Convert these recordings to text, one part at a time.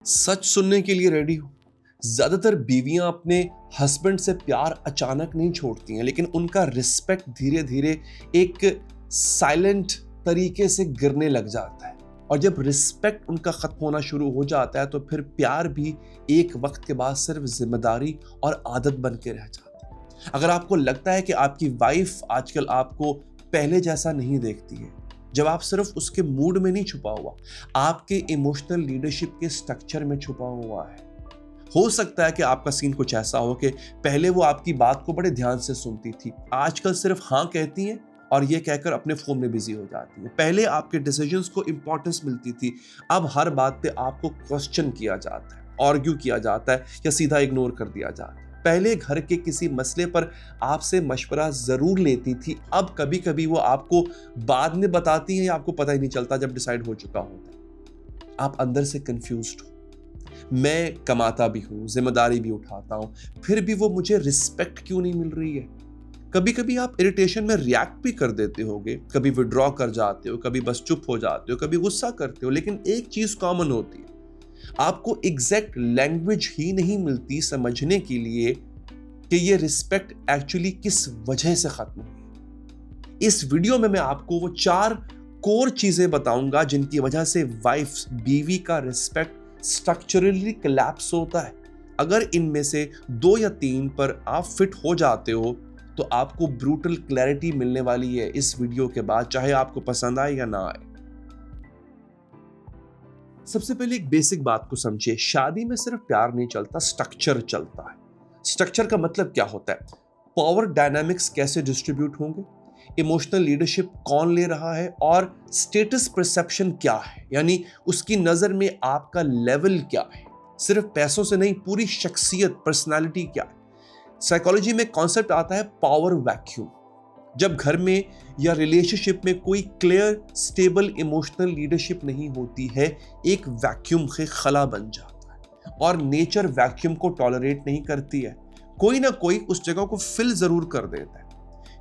सच सुनने के लिए रेडी हो? ज्यादातर बीवियां अपने हस्बैंड से प्यार अचानक नहीं छोड़ती हैं, लेकिन उनका रिस्पेक्ट धीरे धीरे एक साइलेंट तरीके से गिरने लग जाता है। और जब रिस्पेक्ट उनका खत्म होना शुरू हो जाता है तो फिर प्यार भी एक वक्त के बाद सिर्फ जिम्मेदारी और आदत बन के रह जाता है। अगर आपको लगता है कि आपकी वाइफ आजकल आपको पहले जैसा नहीं देखती है, जब आप सिर्फ उसके मूड में नहीं छुपा हुआ, आपके इमोशनल लीडरशिप के स्ट्रक्चर में छुपा हुआ है। हो सकता है कि आपका सीन कुछ ऐसा हो कि पहले वो आपकी बात को बड़े ध्यान से सुनती थी, आजकल सिर्फ हाँ कहती हैं और ये कहकर अपने फोन में बिजी हो जाती हैं। पहले आपके डिसीजंस को इंपॉर्टेंस मिलती थी, अब हर बात पे आपको क्वेश्चन किया जाता है, आर्ग्यू किया जाता है या सीधा इग्नोर कर दिया जाता है। पहले घर के किसी मसले पर आपसे मशवरा जरूर लेती थी, अब कभी कभी वो आपको बाद में बताती हैं या आपको पता ही नहीं चलता जब डिसाइड हो चुका होता है। आप अंदर से कंफ्यूज्ड हो। मैं कमाता भी हूं, जिम्मेदारी भी उठाता हूं, फिर भी वो मुझे रिस्पेक्ट क्यों नहीं मिल रही है? कभी कभी आप इरिटेशन में रिएक्ट भी कर देते होगे, कभी विड्रॉ कर जाते हो, कभी बस चुप हो जाते हो, कभी गुस्सा करते हो, लेकिन एक चीज कॉमन होती है, आपको एग्जैक्ट लैंग्वेज ही नहीं मिलती समझने के लिए कि ये रिस्पेक्ट एक्चुअली किस वजह से खत्म हुई। इस वीडियो में मैं आपको वो 4 कोर चीजें बताऊंगा जिनकी वजह से वाइफ बीवी का रिस्पेक्ट स्ट्रक्चरली कोलैप्स होता है। अगर इनमें से 2 या 3 पर आप फिट हो जाते हो तो आपको ब्रूटल क्लैरिटी मिलने वाली है इस वीडियो के बाद, चाहे आपको पसंद आए या ना आए। सबसे पहले एक बेसिक बात को समझिए, शादी में सिर्फ प्यार नहीं चलता, स्ट्रक्चर चलता है। स्ट्रक्चर का मतलब क्या होता है? पावर डायनामिक्स कैसे डिस्ट्रीब्यूट होंगे, इमोशनल लीडरशिप कौन ले रहा है, और स्टेटस परसेप्शन क्या है, यानी उसकी नजर में आपका लेवल क्या है। सिर्फ पैसों से नहीं, पूरी शख्सियत, पर्सनालिटी क्या है। साइकोलॉजी में कॉन्सेप्ट आता है पावर वैक्यूम। जब घर में या रिलेशनशिप में कोई क्लियर स्टेबल इमोशनल लीडरशिप नहीं होती है, एक वैक्यूम के खला बन जाता है और नेचर वैक्यूम को टॉलरेट नहीं करती है। कोई ना कोई उस जगह को फिल जरूर कर देता है।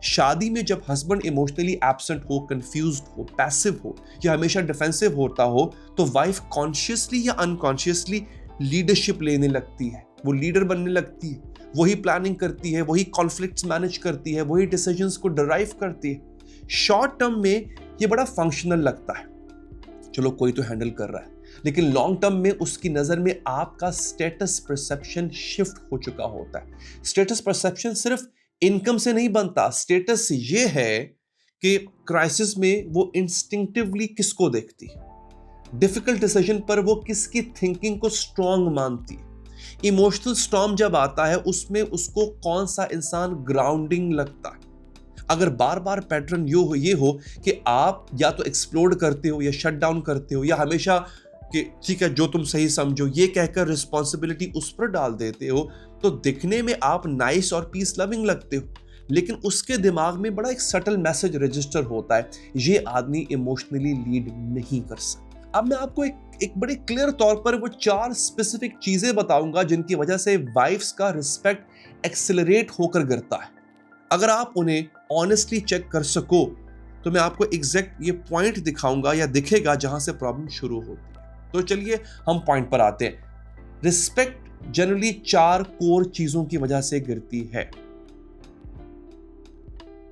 शादी में जब हस्बैंड इमोशनली एब्सेंट हो, कंफ्यूज्ड हो, पैसिव हो या हमेशा डिफेंसिव होता हो, तो वाइफ कॉन्शियसली या अनकॉन्शियसली लीडरशिप लेने लगती है। वो लीडर बनने लगती है, वही प्लानिंग करती है, वही कॉन्फ्लिक्ट्स मैनेज करती है, वही डिसीजंस को डिराइव करती है। शॉर्ट टर्म में ये बड़ा फंक्शनल लगता है, चलो कोई तो हैंडल कर रहा है, लेकिन लॉन्ग टर्म में उसकी नजर में आपका स्टेटस परसेप्शन शिफ्ट हो चुका होता है। स्टेटस परसेप्शन सिर्फ इनकम से नहीं बनता, स्टेटस ये है कि क्राइसिस में वो इंस्टिंक्टिवली किसको देखती है, डिफिकल्ट डिसीजन पर वो किसकी थिंकिंग को स्ट्रांग मानती है। इमोशनल स्टॉर्म जब आता है उसमें उसको कौन सा इंसान ग्राउंडिंग लगता है। अगर बार बार पैटर्न ये हो कि आप या तो एक्सप्लोड करते हो या शट डाउन करते हो, या हमेशा कि ठीक है जो तुम सही समझो ये कहकर रिस्पॉन्सिबिलिटी उस पर डाल देते हो, तो दिखने में आप नाइस और पीस लविंग लगते हो, लेकिन उसके दिमाग में बड़ा एक सटल मैसेज रजिस्टर होता है, ये आदमी इमोशनली लीड नहीं कर सकता। अब मैं आपको एक बड़े क्लियर तौर पर वो 4 स्पेसिफिक चीजें बताऊंगा जिनकी वजह से वाइफ्स का रिस्पेक्ट एक्सेलरेट होकर गिरता है। अगर आप उन्हें ऑनेस्टली चेक कर सको तो मैं आपको एग्जैक्ट ये पॉइंट दिखाऊंगा या दिखेगा जहां से प्रॉब्लम शुरू होती है। तो चलिए हम पॉइंट पर आते हैं। रिस्पेक्ट जनरली 4 कोर चीजों की वजह से गिरती है।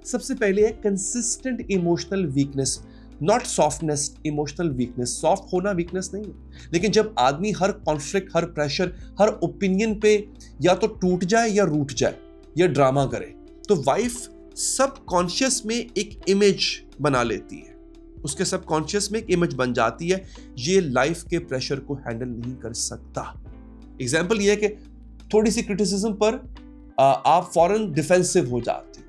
सबसे पहले है consistent emotional weakness, not softness, emotional weakness. Soft होना वीकनेस नहीं है, लेकिन जब आदमी हर कॉन्फ्लिक्ट, हर प्रेशर, हर ओपिनियन पे या तो टूट जाए या रूठ जाए या ड्रामा करे, तो वाइफ सब कॉन्शियस में एक इमेज बना लेती है, उसके सब कॉन्शियस में एक इमेज बन जाती है, ये लाइफ के प्रेशर को हैंडल नहीं कर सकता। एग्जाम्पल ये है कि थोड़ी सी क्रिटिसिज्म पर आप फौरन डिफेंसिव हो जाते हो,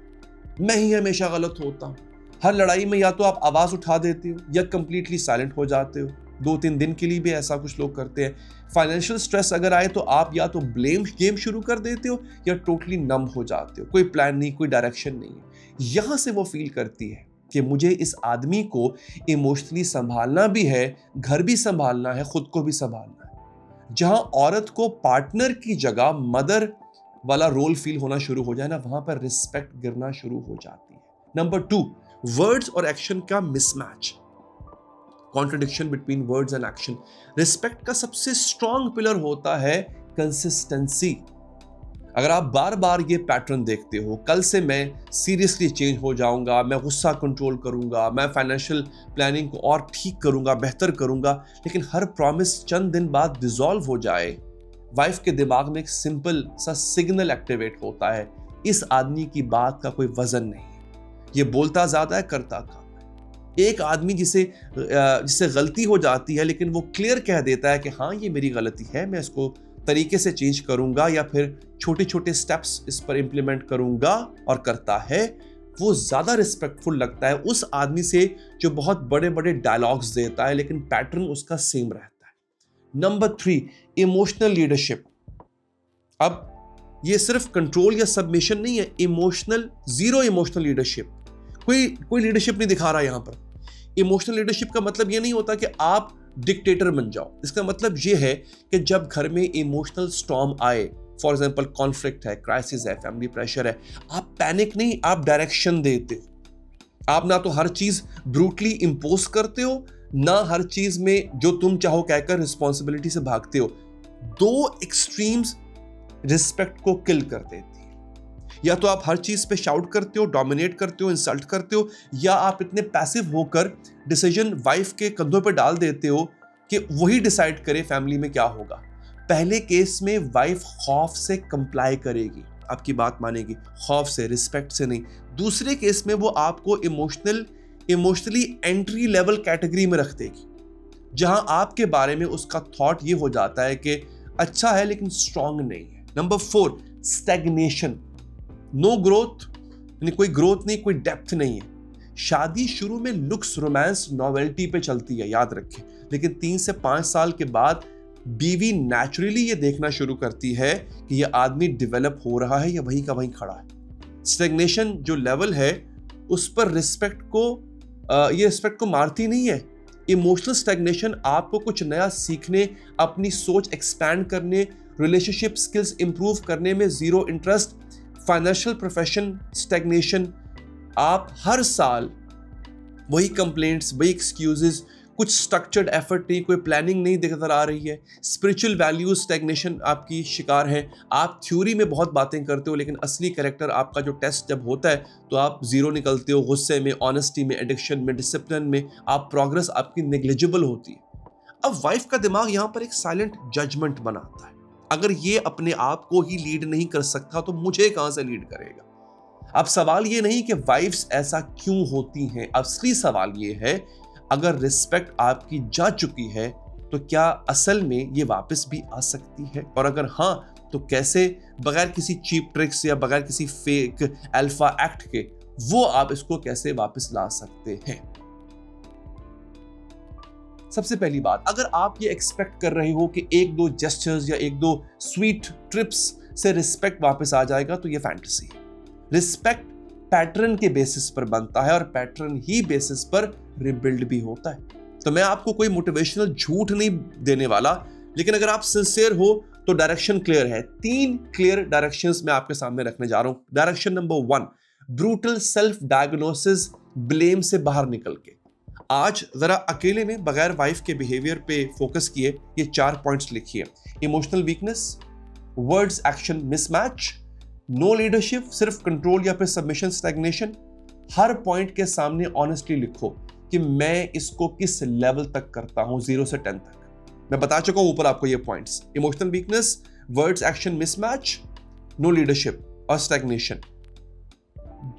मैं ही हमेशा गलत होता हूं। हर लड़ाई में या तो आप आवाज उठा देते हो या कंप्लीटली साइलेंट हो जाते हो। 2-3 दिन के लिए भी ऐसा कुछ लोग करते हैं। फाइनेंशियल स्ट्रेस अगर आए तो आप या तो ब्लेम गेम शुरू कर देते हो या टोटली नम हो जाते हो, कोई प्लान नहीं, कोई डायरेक्शन नहीं है। यहां से वो फील करती है कि मुझे इस आदमी को इमोशनली संभालना भी है, घर भी संभालना है, खुद को भी संभालना है। जहां औरत को पार्टनर की जगह मदर वाला रोल फील होना शुरू हो जाए ना, वहां पर रिस्पेक्ट गिरना शुरू हो जाती है। नंबर 2, वर्ड्स और एक्शन का mismatch. Contradiction between words and action. Respect का सबसे स्ट्रॉन्ग पिलर होता है कंसिस्टेंसी। अगर आप बार बार ये पैटर्न देखते हो, कल से मैं सीरियसली चेंज हो जाऊंगा, मैं गुस्सा कंट्रोल करूंगा, मैं फाइनेंशियल प्लानिंग को और ठीक करूंगा, बेहतर करूंगा, लेकिन हर प्रॉमिस चंद दिन बाद डिसॉल्व हो जाए, वाइफ के दिमाग में एक सिंपल सा सिग्नल एक्टिवेट होता है, इस आदमी की बात का कोई वजन नहीं है, ये बोलता ज्यादा है, करता कम है। एक आदमी जिसे गलती हो जाती है लेकिन वो क्लियर कह देता है कि हाँ ये मेरी गलती है, मैं इसको तरीके से चेंज करूंगा या फिर छोटे छोटे स्टेप्स इस पर इंप्लीमेंट करूंगा और करता है, वो ज्यादा रिस्पेक्टफुल लगता है उस आदमी से जो बहुत बड़े बड़े डायलॉग्स देता है लेकिन पैटर्न उसका सेम रहता है। Number 3, emotional leadership. अब ये सिर्फ कंट्रोल या सबमिशन नहीं है, इमोशनल, जीरो इमोशनल लीडरशिप। कोई लीडरशिप नहीं दिखा रहा यहां पर। इमोशनल लीडरशिप का मतलब ये नहीं होता कि आप डिक्टेटर बन जाओ। इसका मतलब ये है कि जब घर में इमोशनल स्टॉर्म आए, फॉर एग्जांपल कॉन्फ्लिक्ट है, क्राइसिस है, फैमिली प्रेशर है, आप पैनिक नहीं, आप डायरेक्शन देते हो। आप ना तो हर चीज ब्रूटली इंपोज करते हो, ना हर चीज में जो तुम चाहो कहकर रिस्पॉन्सिबिलिटी से भागते हो। दो एक्सट्रीम्स रिस्पेक्ट को किल कर देती है। या तो आप हर चीज पे शाउट करते हो, डोमिनेट करते हो, इंसल्ट करते हो, या आप इतने पैसिव होकर डिसीजन वाइफ के कंधों पे डाल देते हो कि वही डिसाइड करे फैमिली में क्या होगा। पहले केस में वाइफ खौफ से कंप्लाई करेगी, आपकी बात मानेगी, खौफ से, रिस्पेक्ट से नहीं। दूसरे केस में वो आपको इमोशनली एंट्री लेवल कैटेगरी में रख देगी, जहां आपके बारे में उसका थॉट ये हो जाता है कि अच्छा है लेकिन स्ट्रांग नहीं है। Number 4, stagnation. नो ग्रोथ, यानी कोई ग्रोथ नहीं, कोई डेप्थ नहीं है। शादी शुरू में लुक्स, रोमांस, नॉवेल्टी पे चलती है, याद रखें, लेकिन 3 से 5 साल के बाद बीवी नेचुरली ये देखना शुरू करती है कि ये आदमी डेवलप हो रहा है या वहीं का वहीं खड़ा है। स्टैग्नेशन जो लेवल है उस पर ये रिस्पेक्ट को मारती नहीं है। इमोशनल स्टैग्नेशन आपको कुछ नया सीखने, अपनी सोच एक्सपैंड करने, रिलेशनशिप स्किल्स इंप्रूव करने में zero interest. Financial profession stagnation, आप हर साल वही कंप्लेंट्स, वही एक्सक्यूजेस, कुछ स्ट्रक्चर्ड एफर्ट नहीं, कोई प्लानिंग नहीं नजर आ रही है। स्पिरिचुअल वैल्यूज स्टैग्नेशन आपकी शिकार है। आप थ्योरी में बहुत बातें करते हो लेकिन असली कैरेक्टर आपका जो टेस्ट जब होता है तो आप जीरो निकलते हो, गुस्से में, ऑनेस्टी में, एडिक्शन में, डिसिप्लिन में। आप प्रोग्रेस आपकी नेग्लिजिबल होती है। अब वाइफ का दिमाग यहाँ पर एक साइलेंट जजमेंट बनाता है, अगर ये अपने आप को ही लीड नहीं कर सकता तो मुझे कहां से लीड करेगा। अब सवाल ये नहीं कि वाइफ्स ऐसा क्यों होती हैं, असली सवाल ये है अगर रिस्पेक्ट आपकी जा चुकी है तो क्या असल में ये वापस भी आ सकती है, और अगर हाँ तो कैसे, बगैर किसी चीप ट्रिक्स या बगैर किसी फेक अल्फा एक्ट के, वो आप इसको कैसे वापस ला सकते हैं। सबसे पहली बात, अगर आप ये एक्सपेक्ट कर रहे हो कि 1-2 जेस्चर्स या 1-2 स्वीट ट्रिप्स से रिस्पेक्ट वापस आ जाएगा तो ये फैंटेसी है। रिस्पेक्ट पैटर्न के बेसिस पर बनता है और पैटर्न ही बेसिस पर रिबिल्ड भी होता है। तो मैं आपको कोई मोटिवेशनल झूठ नहीं देने वाला, लेकिन अगर आप सिंसियर हो तो डायरेक्शन क्लियर है। 3 क्लियर डायरेक्शंस मैं आपके सामने रखने जा रहा हूं। Direction number 1, brutal self diagnosis, blame से बाहर निकल के। आज जरा अकेले में बगैर वाइफ के बिहेवियर पे फोकस किए ये 4 पॉइंट्स लिखिए। Emotional weakness, words action mismatch, no leadership, सिर्फ कंट्रोल या फिर सबमिशन स्टैग्नेशन। हर पॉइंट के सामने ऑनेस्टली लिखो कि मैं इसको किस लेवल तक करता हूं, 0 से 10 तक। मैं बता चुका हूं ऊपर आपको ये points. Emotional weakness, words action mismatch, no leadership और स्टैग्नेशन।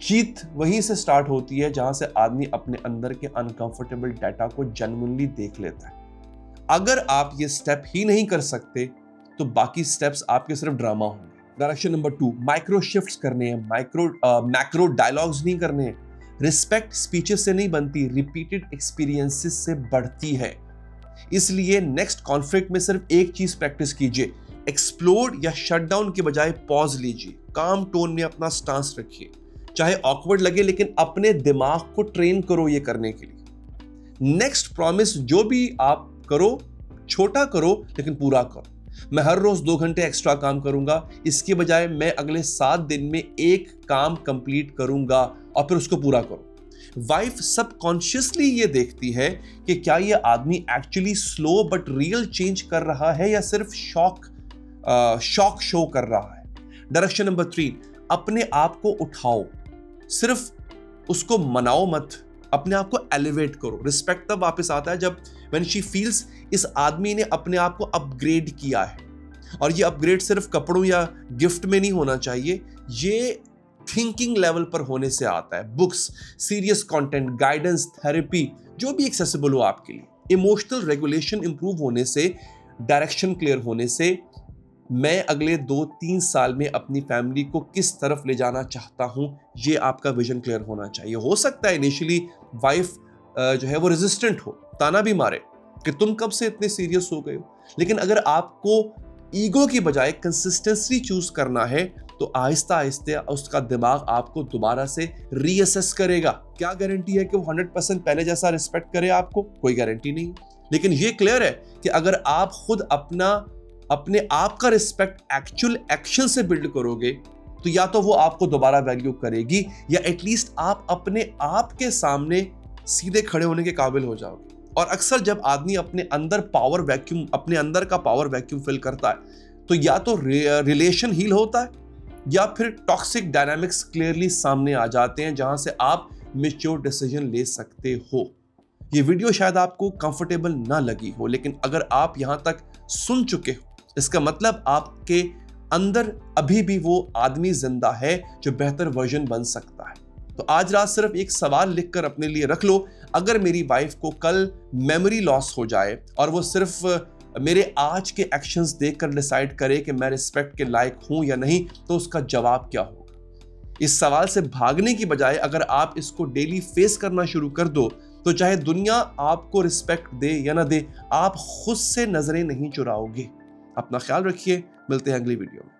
जीत वहीं से स्टार्ट होती है जहां से आदमी अपने अंदर के अनकंफर्टेबल डाटा को जेन्युइनली देख लेता है। अगर आप ये स्टेप ही नहीं कर सकते तो बाकी स्टेप्स आपके सिर्फ ड्रामा होंगे। डायरेक्शन नंबर 2, माइक्रो शिफ्ट्स करने हैं, मैक्रो डायलॉग्स नहीं करने हैं। रिस्पेक्ट स्पीचेस से नहीं बनती, रिपीटेड एक्सपीरियंसेस से बढ़ती है। इसलिए नेक्स्ट कॉन्फ्लिक्ट में सिर्फ एक चीज प्रैक्टिस कीजिए, एक्सप्लोड या शटडाउन के बजाय पॉज लीजिए, काम टोन में अपना स्टांस रखिए। चाहे ऑकवर्ड लगे लेकिन अपने दिमाग को ट्रेन करो ये करने के लिए। नेक्स्ट प्रॉमिस जो भी आप करो, छोटा करो लेकिन पूरा करो। मैं हर रोज 2 घंटे एक्स्ट्रा काम करूंगा, इसके बजाय मैं अगले 7 दिन में एक काम कंप्लीट करूंगा और फिर उसको पूरा करो। वाइफ सबकॉन्शियसली ये देखती है कि क्या ये आदमी actually slow but real change कर रहा है या सिर्फ शॉक शो कर रहा है। डायरेक्शन नंबर 3, अपने आप को उठाओ, सिर्फ उसको मनाओ मत, अपने आप को एलिवेट करो। रिस्पेक्ट तब वापस आता है जब व्हेन शी फील्स इस आदमी ने अपने आप को अपग्रेड किया है, और ये अपग्रेड सिर्फ कपड़ों या गिफ्ट में नहीं होना चाहिए, ये थिंकिंग लेवल पर होने से आता है। Books, serious content, guidance, therapy, जो भी एक्सेसिबल हो आपके लिए। इमोशनल रेगुलेशन इंप्रूव होने से, डायरेक्शन क्लियर होने से, मैं अगले 2-3 साल में अपनी फैमिली को किस तरफ ले जाना चाहता हूं, ये आपका विजन क्लियर होना चाहिए। हो सकता है इनिशियली वाइफ जो है वो रेजिस्टेंट हो, ताना भी मारे कि तुम कब से इतने सीरियस हो गए हो, लेकिन अगर आपको ईगो की बजाय कंसिस्टेंसी चूज करना है तो आहिस्ता आहिस्ता उसका दिमाग आपको दोबारा से रीअसेस करेगा। क्या गारंटी है कि वो 100% पहले जैसा रिस्पेक्ट करे आपको? कोई गारंटी नहीं। लेकिन ये क्लियर है कि अगर आप खुद अपने आप का रिस्पेक्ट एक्चुअल एक्शन से बिल्ड करोगे तो या तो वो आपको दोबारा वैल्यू करेगी या एटलीस्ट आप अपने आप के सामने सीधे खड़े होने के काबिल हो जाओगे। और अक्सर जब आदमी अपने अंदर का पावर वैक्यूम फिल करता है तो या तो रिलेशन हील होता है या फिर टॉक्सिक डायनामिक्स क्लियरली सामने आ जाते हैं, जहां से आप मैच्योर डिसीजन ले सकते हो। ये वीडियो शायद आपको कंफर्टेबल ना लगी हो, लेकिन अगर आप यहां तक सुन चुके हो इसका मतलब आपके अंदर अभी भी वो आदमी जिंदा है जो बेहतर वर्जन बन सकता है। तो आज रात सिर्फ एक सवाल लिखकर अपने लिए रख लो, अगर मेरी वाइफ को कल मेमोरी लॉस हो जाए और वो सिर्फ मेरे आज के एक्शंस देखकर डिसाइड करे कि मैं रिस्पेक्ट के लायक हूं या नहीं, तो उसका जवाब क्या होगा? इस सवाल से भागने की बजाय अगर आप इसको डेली फेस करना शुरू कर दो तो चाहे दुनिया आपको रिस्पेक्ट दे या ना दे, आप खुद से नजरें नहीं चुराओगे। अपना ख्याल रखिए, मिलते हैं अगली वीडियो में।